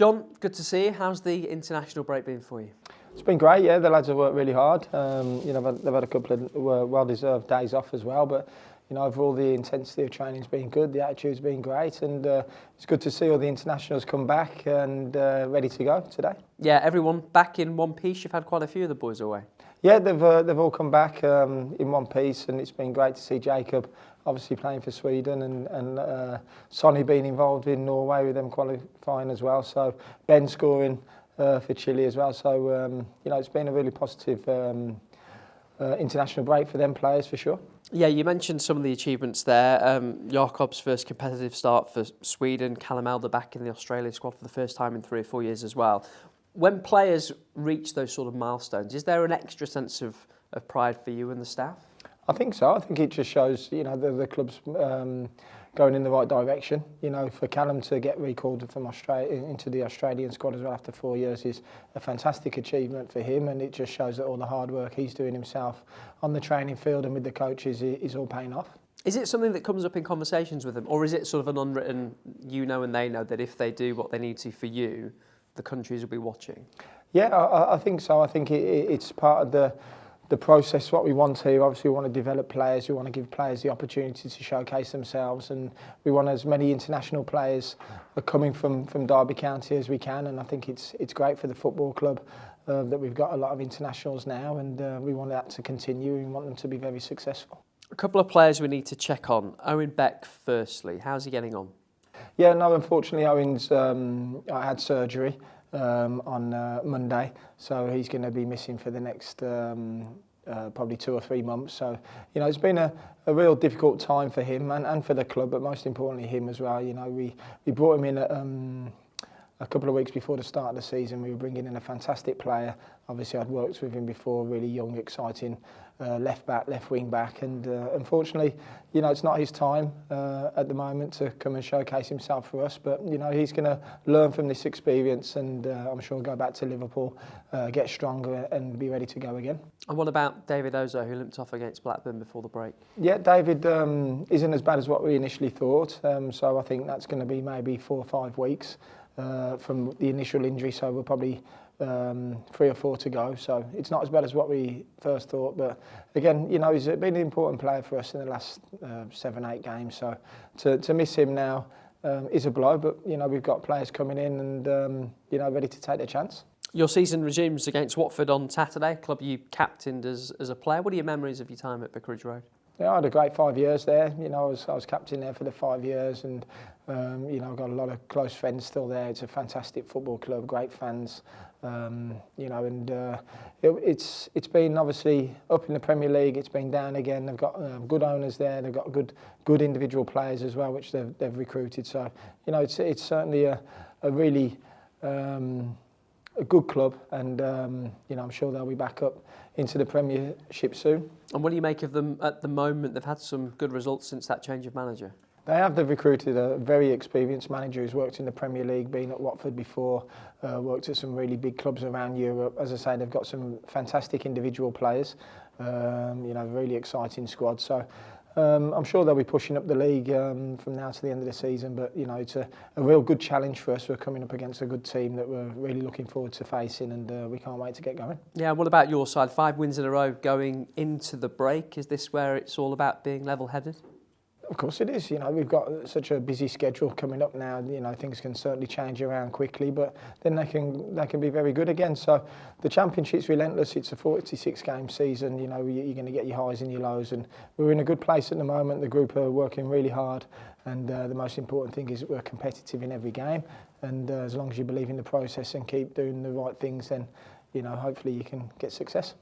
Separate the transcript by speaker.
Speaker 1: John, good to see you. How's the international break been for you?
Speaker 2: It's been great, yeah. The lads have worked really hard. They've had a couple of well-deserved days off as well, but overall the intensity of training's been good, the attitude's been great, and it's good to see all the internationals come back and ready to go today.
Speaker 1: Yeah, everyone back in one piece. You've had quite a few of the boys away.
Speaker 2: Yeah, they've all come back in one piece, and it's been great to see Jacob obviously playing for Sweden and Sonny being involved in Norway with them qualifying as well. So Ben scoring for Chile as well. So it's been a really positive international break for them players for sure.
Speaker 1: Yeah, you mentioned some of the achievements there. Jakob's first competitive start for Sweden, Callum Elder back in the Australia squad for the first time in 3 or 4 years as well. When players reach those sort of milestones, is there an extra sense of pride for you and the staff?
Speaker 2: I think so. I think it just shows, the club's going in the right direction. For Callum to get recalled from Australia into the Australian squad as well after 4 years is a fantastic achievement for him, and it just shows that all the hard work he's doing himself on the training field and with the coaches is all paying off.
Speaker 1: Is it something that comes up in conversations with them, or is it sort of an unwritten, and they know that if they do what they need to for you, the countries will be watching?
Speaker 2: Yeah, I think so. I think it's part of the process, what we want here. Obviously, we want to develop players. We want to give players the opportunity to showcase themselves, and we want as many international players coming from Derby County as we can. And I think it's great for the football club that we've got a lot of internationals now, and we want that to continue. We want them to be very successful.
Speaker 1: A couple of players we need to check on. Owen Beck, firstly, how's he getting on?
Speaker 2: Yeah, no, unfortunately, Owen's I had surgery on Monday, so he's going to be missing for the next probably 2 or 3 months. So, it's been a real difficult time for him and for the club, but most importantly him as well. We brought him in a couple of weeks before the start of the season. We were bringing in a fantastic player. Obviously, I'd worked with him before, really young, exciting left back, left wing back, and unfortunately, it's not his time at the moment to come and showcase himself for us. But he's going to learn from this experience, and I'm sure go back to Liverpool, get stronger, and be ready to go again. And
Speaker 1: what about David Ozo, who limped off against Blackburn before the break?
Speaker 2: Yeah, David isn't as bad as what we initially thought. So I think that's going to be maybe 4 or 5 weeks from the initial injury. So we're probably 3 or 4 to go, so it's not as bad as what we first thought. But again, he's been an important player for us in the last 7, 8 games. So to miss him now is a blow. But we've got players coming in and ready to take their chance.
Speaker 1: Your season resumes against Watford on Saturday, club you captained as a player. What are your memories of your time at Vicarage Road?
Speaker 2: Yeah, I had a great 5 years there. I was captain there for the 5 years, and I've got a lot of close friends still there. It's a fantastic football club, great fans. It's been obviously up in the Premier League. It's been down again. They've got good owners there. They've got good individual players as well, which they've recruited. So it's certainly a really a good club, and I'm sure they'll be back up into the Premiership soon.
Speaker 1: And what do you make of them at the moment? They've had some good results since that change of manager.
Speaker 2: They've recruited a very experienced manager who's worked in the Premier League, been at Watford before, worked at some really big clubs around Europe. As I say, they've got some fantastic individual players, really exciting squad. So I'm sure they'll be pushing up the league from now to the end of the season. But it's a real good challenge for us. We're coming up against a good team that we're really looking forward to facing, and we can't wait to get going. Yeah.
Speaker 1: What about your side? 5 wins in a row going into the break. Is this where it's all about being level-headed?
Speaker 2: Of course it is. We've got such a busy schedule coming up now. Things can certainly change around quickly, but then they can be very good again. So the Championship's relentless. It's a 46-game season. You're going to get your highs and your lows, and we're in a good place at the moment. The group are working really hard, and the most important thing is that we're competitive in every game. And as long as you believe in the process and keep doing the right things, then hopefully you can get success.